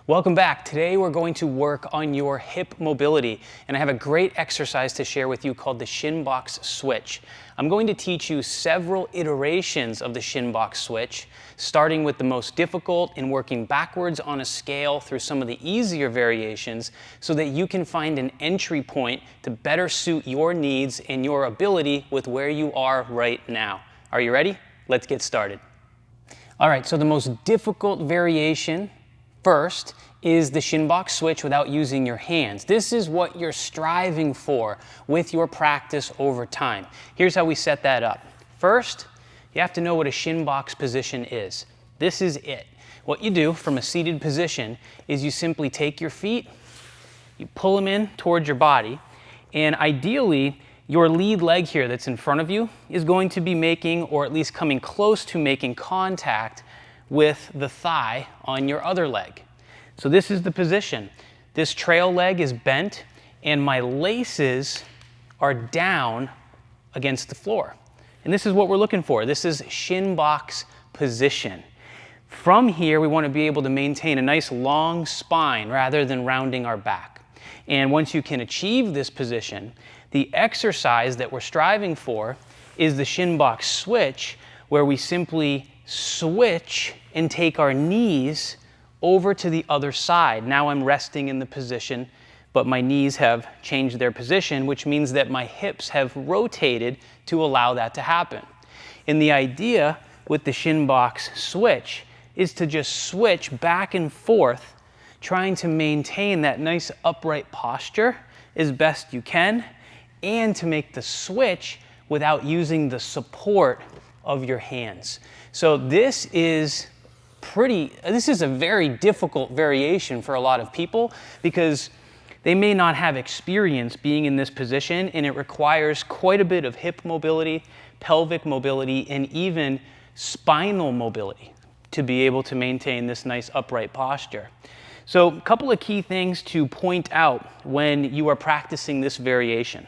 Welcome back. Today we're going to work on your hip mobility, and I have a great exercise to share with you called the Shin Box Switch. I'm going to teach you several iterations of the Shin Box Switch, starting with the most difficult and working backwards on a scale through some of the easier variations so that you can find an entry point to better suit your needs and your ability with where you are right now. Are you ready? Let's get started. All right, so the most difficult variation first is the Shin Box Switch without using your hands. This is what you're striving for with your practice over time. Here's how we set that up. First, you have to know what a Shin Box position is. This is it. What you do from a seated position is you simply take your feet, you pull them in towards your body, and ideally, your lead leg here that's in front of you is going to be making, or at least coming close to making, contact with the thigh on your other leg. So this is the position. This trail leg is bent and my laces are down against the floor. And this is what we're looking for. This is Shin Box position. From here, we want to be able to maintain a nice long spine rather than rounding our back. And once you can achieve this position, the exercise that we're striving for is the Shin Box Switch, where we simply switch and take our knees over to the other side. Now I'm resting in the position, but my knees have changed their position, which means that my hips have rotated to allow that to happen. And the idea with the Shin Box Switch is to just switch back and forth, trying to maintain that nice upright posture as best you can, and to make the switch without using the support of your hands. So this is a very difficult variation for a lot of people because they may not have experience being in this position, and it requires quite a bit of hip mobility, pelvic mobility, and even spinal mobility to be able to maintain this nice upright posture. So a couple of key things to point out when you are practicing this variation.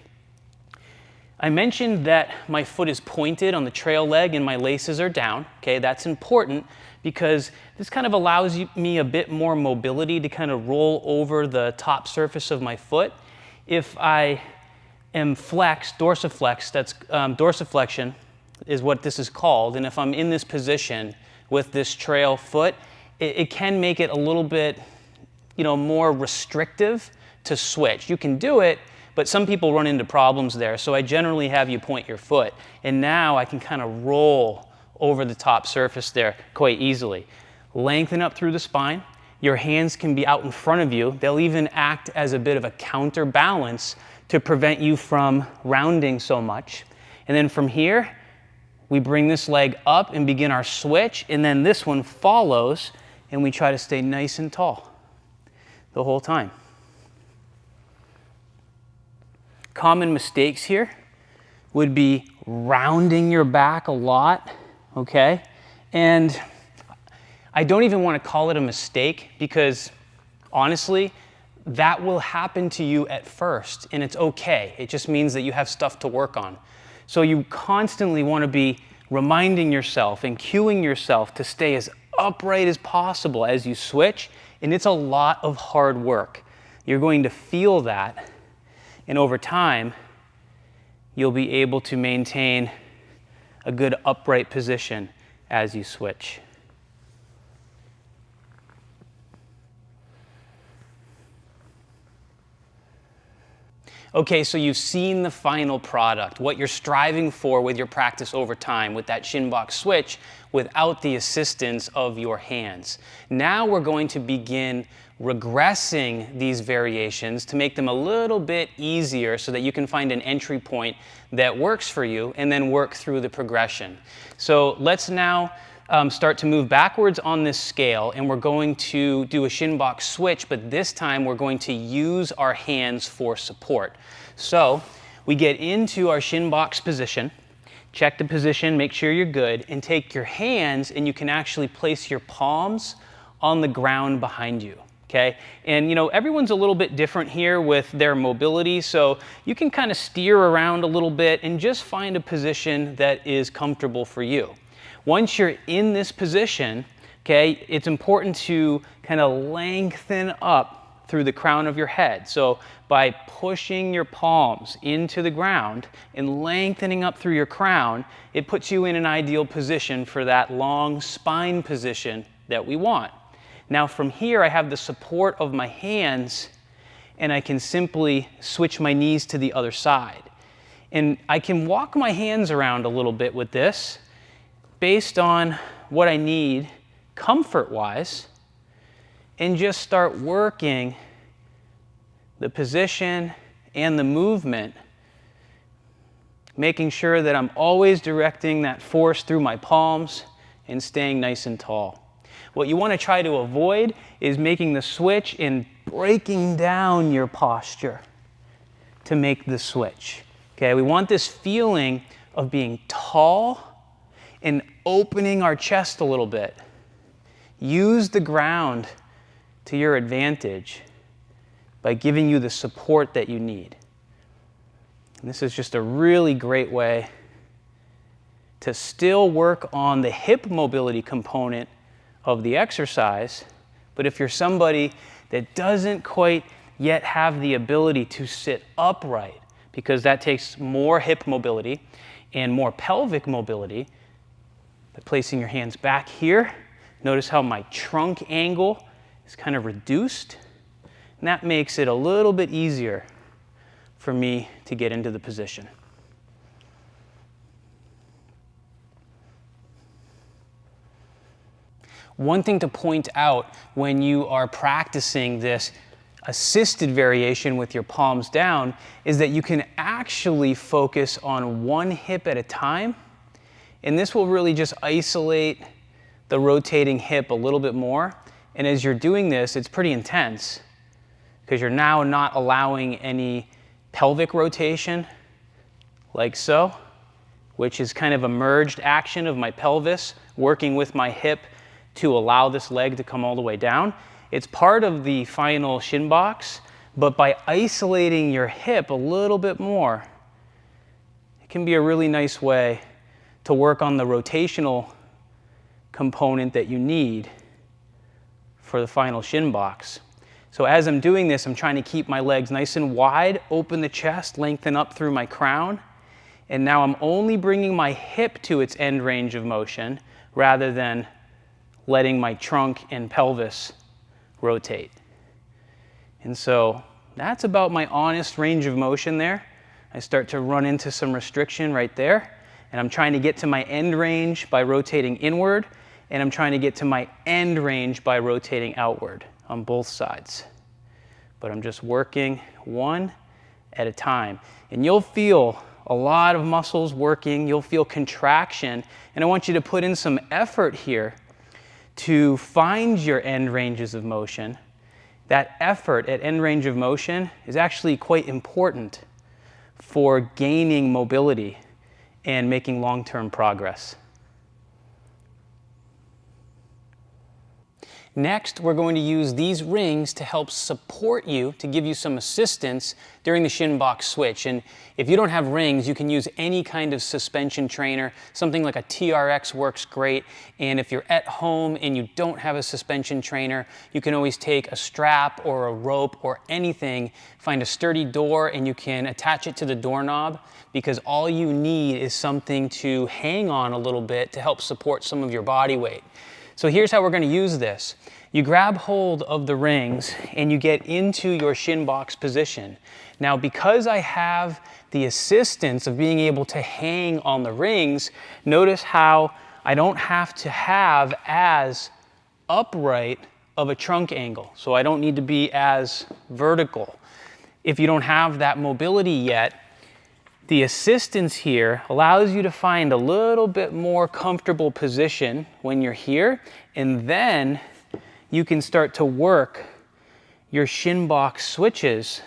I mentioned that my foot is pointed on the trail leg and my laces are down. Okay, that's important because this kind of allows me a bit more mobility to kind of roll over the top surface of my foot. If I am flexed, dorsiflex, that's dorsiflexion is what this is called, and if I'm in this position with this trail foot, it can make it a little bit, more restrictive to switch. You can do it, but some people run into problems there, so I generally have you point your foot. And now I can kind of roll over the top surface there quite easily. Lengthen up through the spine. Your hands can be out in front of you. They'll even act as a bit of a counterbalance to prevent you from rounding so much. And then from here, we bring this leg up and begin our switch, and then this one follows, and we try to stay nice and tall the whole time. Common mistakes here would be rounding your back a lot, okay? And I don't even want to call it a mistake because honestly, that will happen to you at first and it's okay. It just means that you have stuff to work on. So you constantly want to be reminding yourself and cueing yourself to stay as upright as possible as you switch, and it's a lot of hard work. You're going to feel that. And over time, you'll be able to maintain a good upright position as you switch. Okay, so you've seen the final product, what you're striving for with your practice over time with that Shin Box Switch without the assistance of your hands. Now we're going to begin regressing these variations to make them a little bit easier so that you can find an entry point that works for you and then work through the progression. So let's now start to move backwards on this scale, and we're going to do a Shin Box Switch, but this time we're going to use our hands for support. So we get into our Shin Box position, check the position, make sure you're good, and take your hands and you can actually place your palms on the ground behind you. Okay, and everyone's a little bit different here with their mobility, so you can kind of steer around a little bit and just find a position that is comfortable for you. Once you're in this position, okay, it's important to kind of lengthen up through the crown of your head. So by pushing your palms into the ground and lengthening up through your crown, it puts you in an ideal position for that long spine position that we want. Now from here, I have the support of my hands, and I can simply switch my knees to the other side. And I can walk my hands around a little bit with this based on what I need comfort-wise, and just start working the position and the movement, making sure that I'm always directing that force through my palms and staying nice and tall. What you want to try to avoid is making the switch and breaking down your posture to make the switch. Okay, we want this feeling of being tall and opening our chest a little bit. Use the ground to your advantage by giving you the support that you need. And this is just a really great way to still work on the hip mobility component of the exercise, but if you're somebody that doesn't quite yet have the ability to sit upright, because that takes more hip mobility and more pelvic mobility, by placing your hands back here, notice how my trunk angle is kind of reduced, and that makes it a little bit easier for me to get into the position. One thing to point out when you are practicing this assisted variation with your palms down is that you can actually focus on one hip at a time, and this will really just isolate the rotating hip a little bit more. And as you're doing this, it's pretty intense because you're now not allowing any pelvic rotation like so, which is kind of a merged action of my pelvis working with my hip to allow this leg to come all the way down. It's part of the final shin box, but by isolating your hip a little bit more, it can be a really nice way to work on the rotational component that you need for the final shin box. So as I'm doing this, I'm trying to keep my legs nice and wide, open the chest, lengthen up through my crown, and now I'm only bringing my hip to its end range of motion rather than letting my trunk and pelvis rotate. And so that's about my honest range of motion there. I start to run into some restriction right there, and I'm trying to get to my end range by rotating inward, and I'm trying to get to my end range by rotating outward on both sides. But I'm just working one at a time. And you'll feel a lot of muscles working, you'll feel contraction, and I want you to put in some effort here to find your end ranges of motion. That effort at end range of motion is actually quite important for gaining mobility and making long-term progress. Next, we're going to use these rings to help support you, to give you some assistance during the Shin Box Switch. And if you don't have rings, you can use any kind of suspension trainer. Something like a TRX works great. And if you're at home and you don't have a suspension trainer, you can always take a strap or a rope or anything, find a sturdy door, and you can attach it to the doorknob, because all you need is something to hang on a little bit to help support some of your body weight. So here's how we're going to use this. You grab hold of the rings and you get into your shin box position. Now, because I have the assistance of being able to hang on the rings, notice how I don't have to have as upright of a trunk angle. So I don't need to be as vertical. If you don't have that mobility yet, the assistance here allows you to find a little bit more comfortable position when you're here, and then you can start to work your shin box switches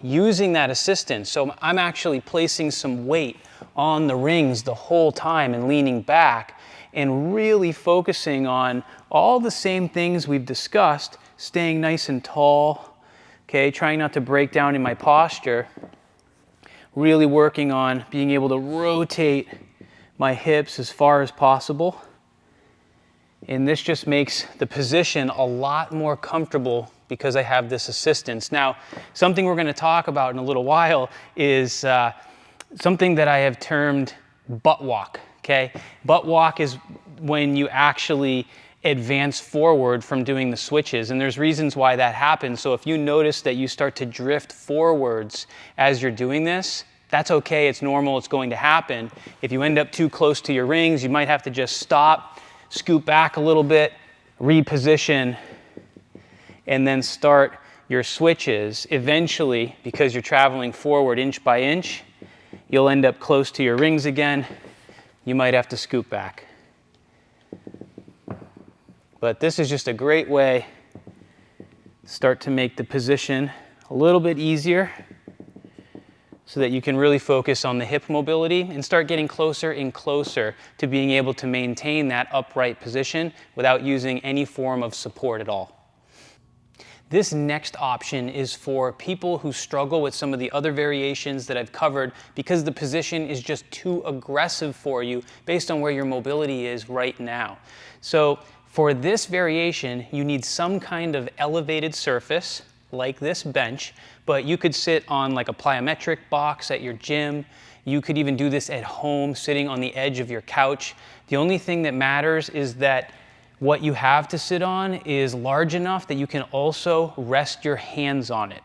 using that assistance. So I'm actually placing some weight on the rings the whole time and leaning back and really focusing on all the same things we've discussed, staying nice and tall, okay, trying not to break down in my posture. Really working on being able to rotate my hips as far as possible. And this just makes the position a lot more comfortable because I have this assistance. Now, something we're going to talk about in a little while is something that I have termed butt walk, okay? Butt walk is when you actually advance forward from doing the switches, and there's reasons why that happens. So if you notice that you start to drift forwards as you're doing this, that's okay, it's normal, it's going to happen. If you end up too close to your rings, you might have to just stop, scoot back a little bit, reposition, and then start your switches. Eventually, because you're traveling forward inch by inch, you'll end up close to your rings again. You might have to scoot back. But this is just a great way to start to make the position a little bit easier so that you can really focus on the hip mobility and start getting closer and closer to being able to maintain that upright position without using any form of support at all. This next option is for people who struggle with some of the other variations that I've covered because the position is just too aggressive for you based on where your mobility is right now. So for this variation, you need some kind of elevated surface like this bench, but you could sit on like a plyometric box at your gym. You could even do this at home, sitting on the edge of your couch. The only thing that matters is that what you have to sit on is large enough that you can also rest your hands on it.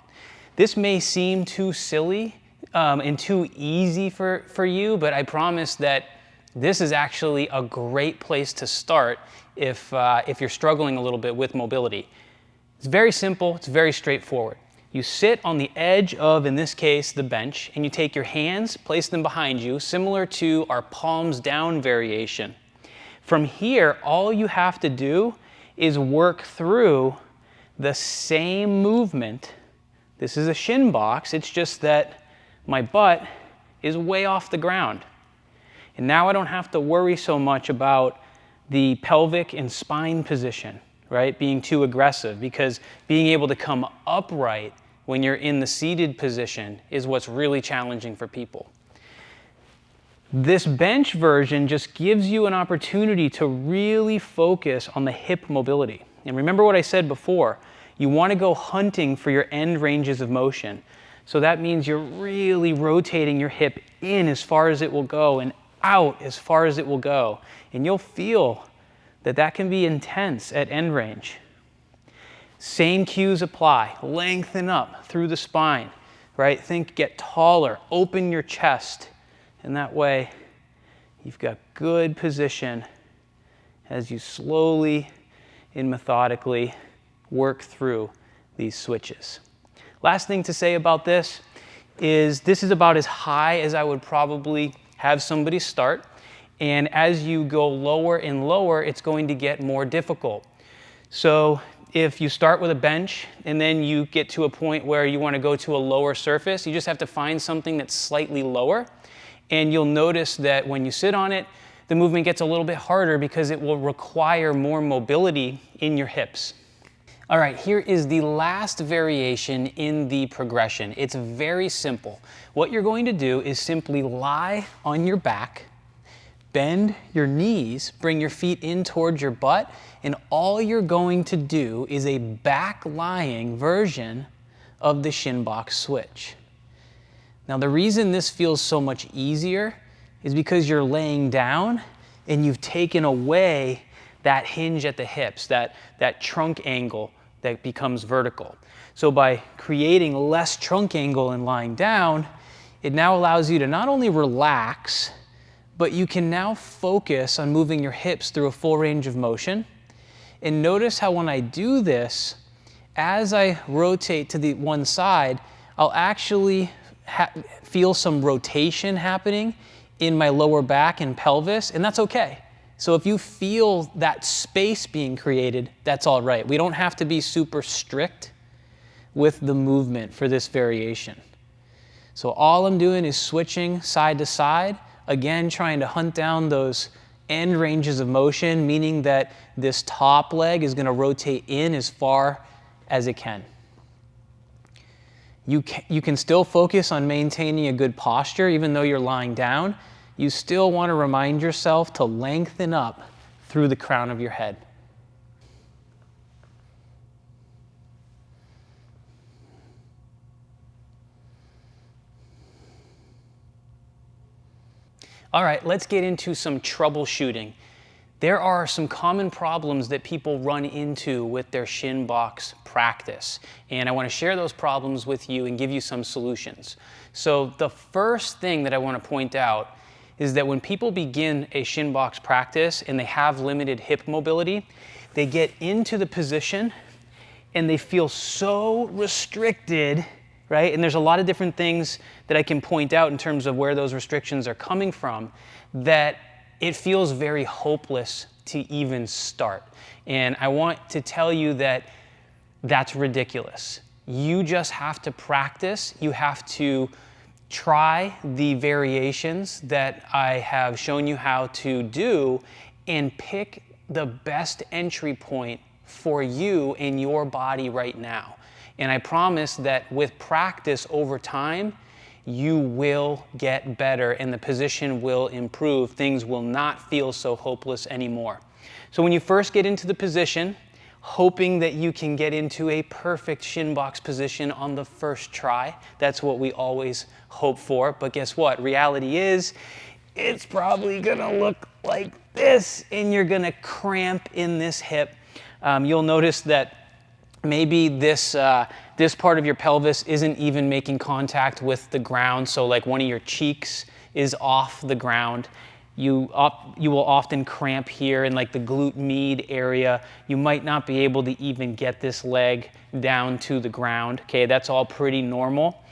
This may seem too silly and too easy for you, but I promise that this is actually a great place to start if you're struggling a little bit with mobility. It's very simple, it's very straightforward. You sit on the edge of, in this case, the bench, and you take your hands, place them behind you, similar to our palms down variation. From here, all you have to do is work through the same movement. This is a shin box, it's just that my butt is way off the ground. And now I don't have to worry so much about the pelvic and spine position, right, being too aggressive, because being able to come upright when you're in the seated position is what's really challenging for people. This bench version just gives you an opportunity to really focus on the hip mobility. And remember what I said before, you want to go hunting for your end ranges of motion. So that means you're really rotating your hip in as far as it will go and out as far as it will go. And you'll feel that that can be intense at end range. Same cues apply. Lengthen up through the spine, right? Think get taller, open your chest, and that way you've got good position as you slowly and methodically work through these switches. Last thing to say about this is about as high as I would probably have somebody start. And as you go lower and lower, it's going to get more difficult. So if you start with a bench and then you get to a point where you want to go to a lower surface, you just have to find something that's slightly lower. And you'll notice that when you sit on it, the movement gets a little bit harder because it will require more mobility in your hips. All right, here is the last variation in the progression. It's very simple. What you're going to do is simply lie on your back, bend your knees, bring your feet in towards your butt, and all you're going to do is a back-lying version of the Shin Box Switch. Now, the reason this feels so much easier is because you're laying down and you've taken away that hinge at the hips, that trunk angle that becomes vertical. So by creating less trunk angle and lying down, it now allows you to not only relax, but you can now focus on moving your hips through a full range of motion. And notice how when I do this, as I rotate to the one side, I'll actually feel some rotation happening in my lower back and pelvis, and that's okay. So if you feel that space being created, that's all right. We don't have to be super strict with the movement for this variation. So all I'm doing is switching side to side, again trying to hunt down those end ranges of motion, meaning that this top leg is going to rotate in as far as it can. You can still focus on maintaining a good posture even though you're lying down. You still want to remind yourself to lengthen up through the crown of your head. All right, let's get into some troubleshooting. There are some common problems that people run into with their Shin Box practice, and I want to share those problems with you and give you some solutions. So the first thing that I want to point out is that when people begin a Shin Box practice and they have limited hip mobility, they get into the position and they feel so restricted, right? And there's a lot of different things that I can point out in terms of where those restrictions are coming from, that it feels very hopeless to even start. And I want to tell you that that's ridiculous. You just have to practice. You have to try the variations that I have shown you how to do and pick the best entry point for you in your body right now. And I promise that with practice over time, you will get better and the position will improve. Things will not feel so hopeless anymore. So when you first get into the position, hoping that you can get into a perfect Shin Box position on the first try, that's what we always hope for. But guess what? Reality is, it's probably gonna look like this and you're gonna cramp in this hip. You'll notice that maybe this part of your pelvis isn't even making contact with the ground. So like one of your cheeks is off the ground. You will often cramp here in like the glute med area. You might not be able to even get this leg down to the ground. Okay, that's all pretty normal.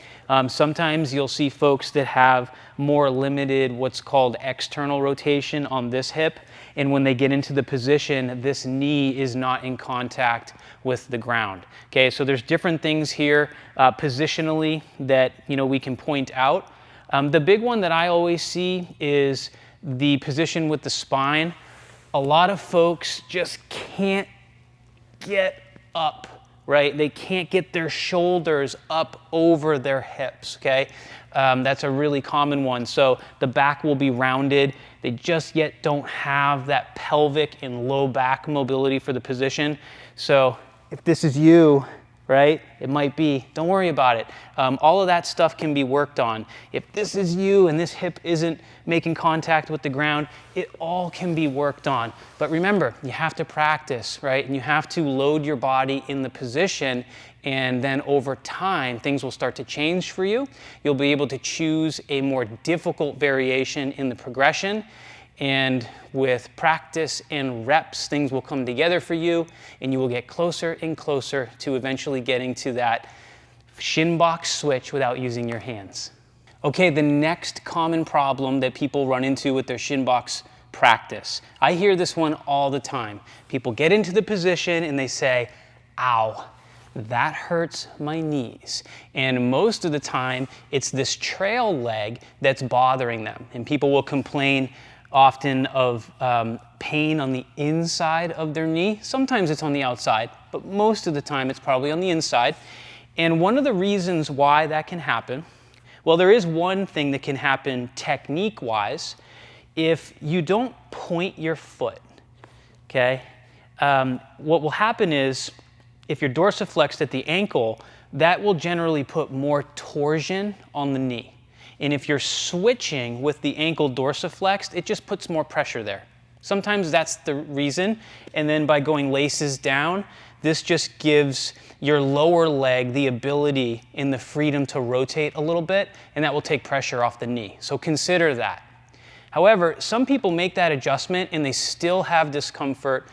Sometimes you'll see folks that have more limited what's called external rotation on this hip. And when they get into the position, this knee is not in contact with the ground. Okay, so there's different things here positionally that we can point out. The big one that I always see is the position with the spine. A lot of folks just can't get up, right? They can't get their shoulders up over their hips, okay? That's a really common one. So the back will be rounded. They just yet don't have that pelvic and low back mobility for the position. So if this is you, right, it might be, don't worry about it. All of that stuff can be worked on. If this is you and this hip isn't making contact with the ground, it all can be worked on. But remember, you have to practice, right? And you have to load your body in the position, and then over time, things will start to change for you. You'll be able to choose a more difficult variation in the progression, and with practice and reps, things will come together for you, and you will get closer and closer to eventually getting to that Shin Box switch without using your hands. Okay, the next common problem that people run into with their Shin Box practice. I hear this one all the time. People get into the position and they say, ow, that hurts my knees. And most of the time, it's this trail leg that's bothering them. And people will complain often of pain on the inside of their knee. Sometimes it's on the outside, but most of the time it's probably on the inside. And one of the reasons why that can happen, well, there is one thing that can happen technique-wise. If you don't point your foot, okay, what will happen is if you're dorsiflexed at the ankle, that will generally put more torsion on the knee. And if you're switching with the ankle dorsiflexed, it just puts more pressure there. Sometimes that's the reason. And then by going laces down, this just gives your lower leg the ability and the freedom to rotate a little bit, and that will take pressure off the knee. So consider that. However, some people make that adjustment and they still have discomfort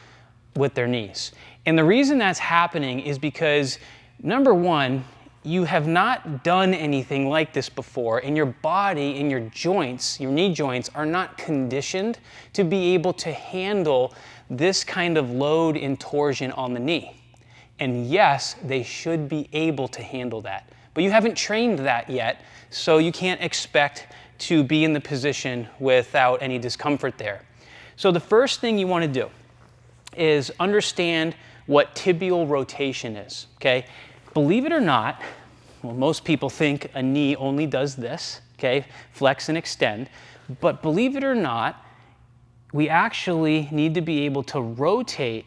with their knees. And the reason that's happening is because, number one, you have not done anything like this before, and your body and your joints, your knee joints, are not conditioned to be able to handle this kind of load and torsion on the knee. And yes, they should be able to handle that. But you haven't trained that yet, so you can't expect to be in the position without any discomfort there. So the first thing you want to do is understand what tibial rotation is, okay? Believe it or not, well, most people think a knee only does this, okay? Flex and extend. But believe it or not, we actually need to be able to rotate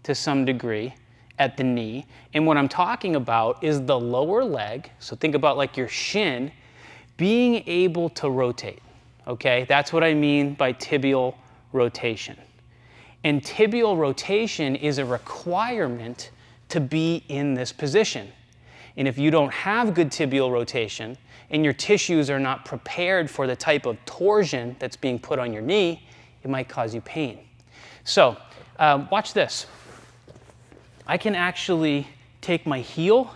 to some degree at the knee. And what I'm talking about is the lower leg. So think about like your shin being able to rotate. Okay, that's what I mean by tibial rotation. And tibial rotation is a requirement to be in this position. And if you don't have good tibial rotation and your tissues are not prepared for the type of torsion that's being put on your knee, it might cause you pain. So watch this. I can actually take my heel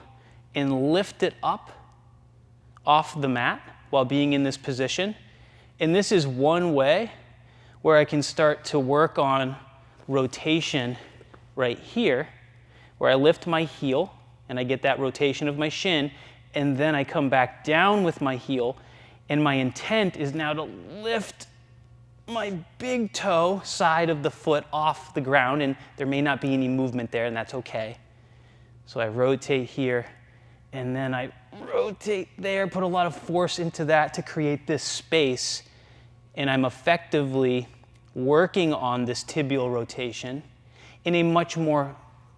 and lift it up off the mat while being in this position. And this is one way where I can start to work on rotation right here, where I lift my heel and I get that rotation of my shin, and then I come back down with my heel, and my intent is now to lift my big toe side of the foot off the ground, and there may not be any movement there, and that's okay. So I rotate here, and then I rotate there, put a lot of force into that to create this space, and I'm effectively working on this tibial rotation in a much more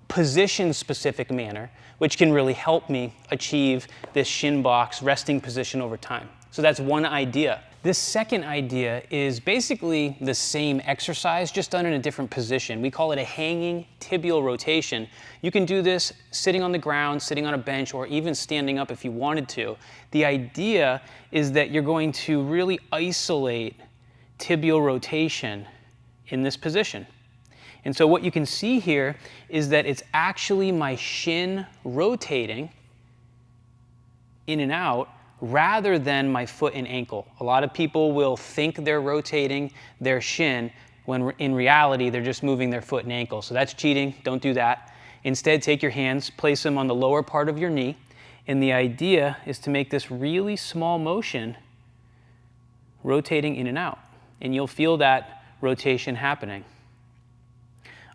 position-specific manner, which can really help me achieve this shin box resting position over time. So that's one idea. This second idea is basically the same exercise, just done in a different position. We call it a hanging tibial rotation. You can do this sitting on the ground, sitting on a bench, or even standing up if you wanted to. The idea is that you're going to really isolate tibial rotation in this position. And so what you can see here is that it's actually my shin rotating in and out rather than my foot and ankle. A lot of people will think they're rotating their shin when in reality they're just moving their foot and ankle. So that's cheating, don't do that. Instead, take your hands, place them on the lower part of your knee, and the idea is to make this really small motion rotating in and out. And you'll feel that rotation happening.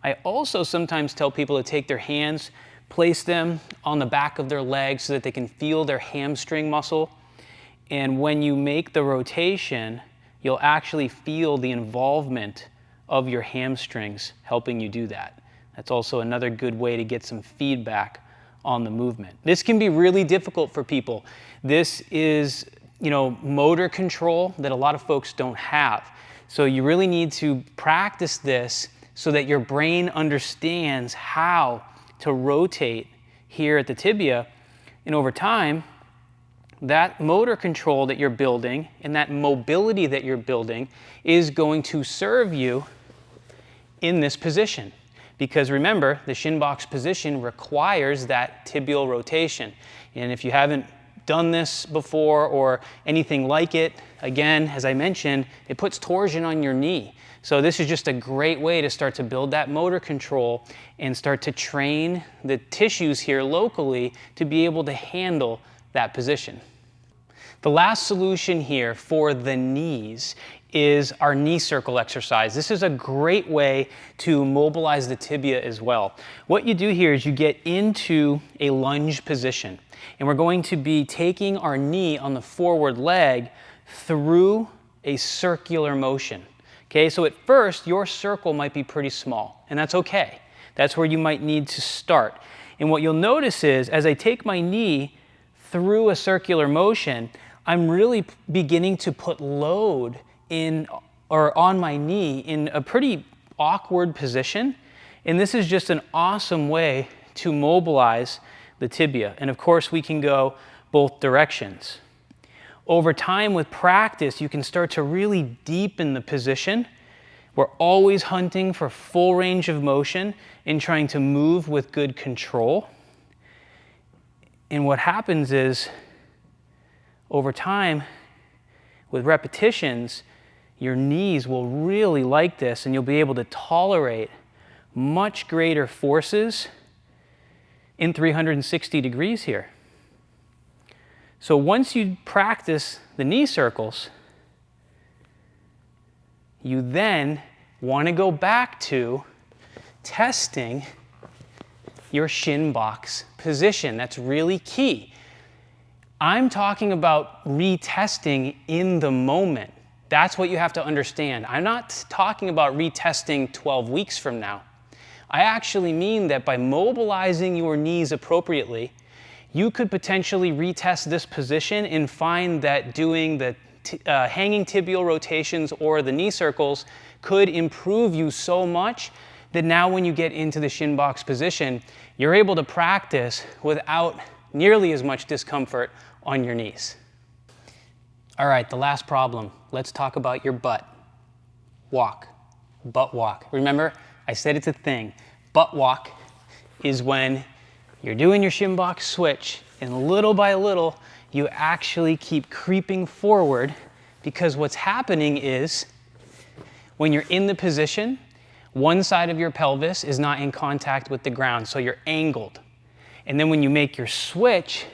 I also sometimes tell people to take their hands, place them on the back of their legs so that they can feel their hamstring muscle. And when you make the rotation, you'll actually feel the involvement of your hamstrings helping you do that. That's also another good way to get some feedback on the movement. This can be really difficult for people. This is, motor control that a lot of folks don't have. So you really need to practice this so that your brain understands how to rotate here at the tibia. And over time, that motor control that you're building and that mobility that you're building is going to serve you in this position. Because remember, the shin box position requires that tibial rotation. And if you haven't done this before or anything like it, again, as I mentioned, it puts torsion on your knee. So this is just a great way to start to build that motor control and start to train the tissues here locally to be able to handle that position. The last solution here for the knees is our knee circle exercise. This is a great way to mobilize the tibia as well. What you do here is you get into a lunge position, and we're going to be taking our knee on the forward leg through a circular motion. Okay, so at first, your circle might be pretty small, and that's okay. That's where you might need to start. And what you'll notice is, as I take my knee through a circular motion, I'm really beginning to put load in or on my knee in a pretty awkward position. And this is just an awesome way to mobilize the tibia. And of course, we can go both directions. Over time with practice, you can start to really deepen the position. We're always hunting for full range of motion and trying to move with good control. And what happens is, over time, with repetitions, your knees will really like this and you'll be able to tolerate much greater forces in 360 degrees here. So once you practice the knee circles, you then want to go back to testing your shin box position. That's really key. I'm talking about retesting in the moment. That's what you have to understand. I'm not talking about retesting 12 weeks from now. I actually mean that by mobilizing your knees appropriately, you could potentially retest this position and find that doing the hanging tibial rotations or the knee circles could improve you so much that now when you get into the shin box position, you're able to practice without nearly as much discomfort on your knees. All right, the last problem. Let's talk about your butt. Walk. Butt walk. Remember, I said it's a thing. Butt walk is when you're doing your shin box switch and little by little, you actually keep creeping forward, because what's happening is when you're in the position, one side of your pelvis is not in contact with the ground, so you're angled. And then when you make your switch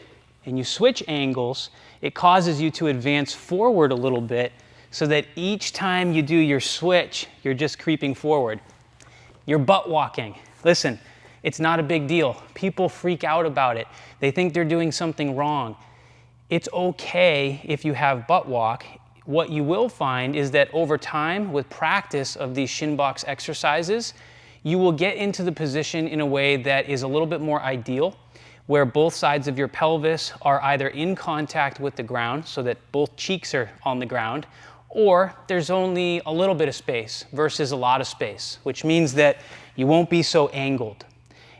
and you switch angles, it causes you to advance forward a little bit so that each time you do your switch, you're just creeping forward. You're butt walking. Listen, it's not a big deal. People freak out about it. They think they're doing something wrong. It's okay if you have butt walk. What you will find is that over time, with practice of these shin box exercises, you will get into the position in a way that is a little bit more ideal, where both sides of your pelvis are either in contact with the ground so that both cheeks are on the ground, or there's only a little bit of space versus a lot of space, which means that you won't be so angled.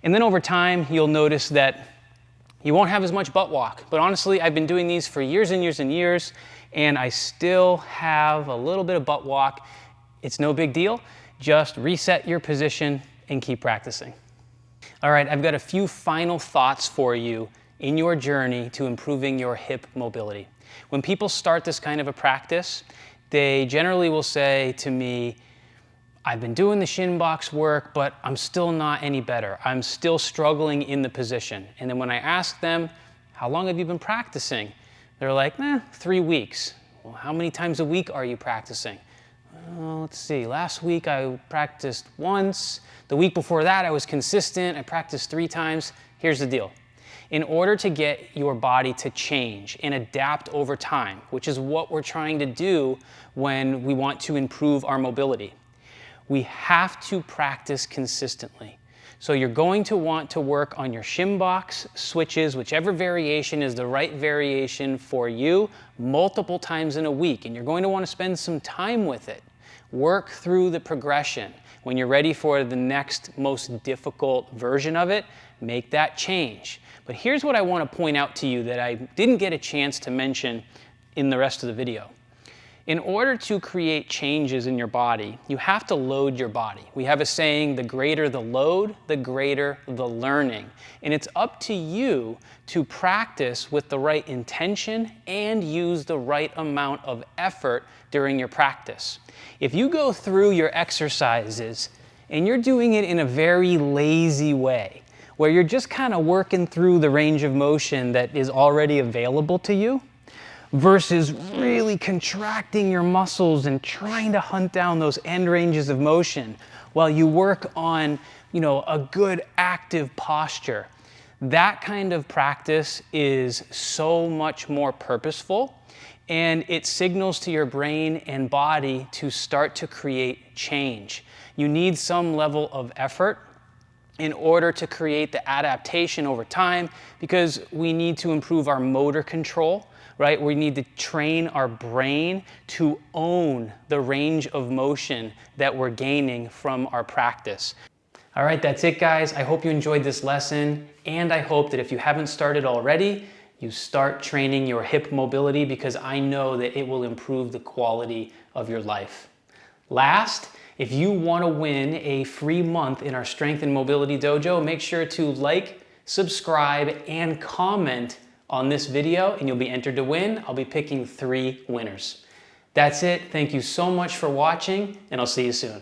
And then over time, you'll notice that you won't have as much butt walk. But honestly, I've been doing these for years and years and years, and I still have a little bit of butt walk. It's no big deal. Just reset your position and keep practicing. All right, I've got a few final thoughts for you in your journey to improving your hip mobility. When people start this kind of a practice, they generally will say to me, I've been doing the shin box work, but I'm still not any better. I'm still struggling in the position. And then when I ask them, how long have you been practicing? They're like, 3 weeks. Well, how many times a week are you practicing? Well, let's see, last week I practiced once. The week before that I was consistent. I practiced 3 times. Here's the deal. In order to get your body to change and adapt over time, which is what we're trying to do when we want to improve our mobility, we have to practice consistently. So you're going to want to work on your shin box switches, whichever variation is the right variation for you, multiple times in a week. And you're going to want to spend some time with it. Work through the progression. When you're ready for the next most difficult version of it, make that change. But here's what I want to point out to you that I didn't get a chance to mention in the rest of the video. In order to create changes in your body, you have to load your body. We have a saying, the greater the load, the greater the learning. And it's up to you to practice with the right intention and use the right amount of effort during your practice. If you go through your exercises and you're doing it in a very lazy way, where you're just kind of working through the range of motion that is already available to you, versus really contracting your muscles and trying to hunt down those end ranges of motion while you work on, a good active posture. That kind of practice is so much more purposeful, and it signals to your brain and body to start to create change. You need some level of effort in order to create the adaptation over time, because we need to improve our motor control. Right? We need to train our brain to own the range of motion that we're gaining from our practice. All right, that's it, guys. I hope you enjoyed this lesson, and I hope that if you haven't started already, you start training your hip mobility, because I know that it will improve the quality of your life. Last, if you want to win a free month in our Strength and Mobility Dojo, make sure to like, subscribe, and comment on this video, and you'll be entered to win. I'll be picking 3 winners. That's it. Thank you so much for watching, and I'll see you soon.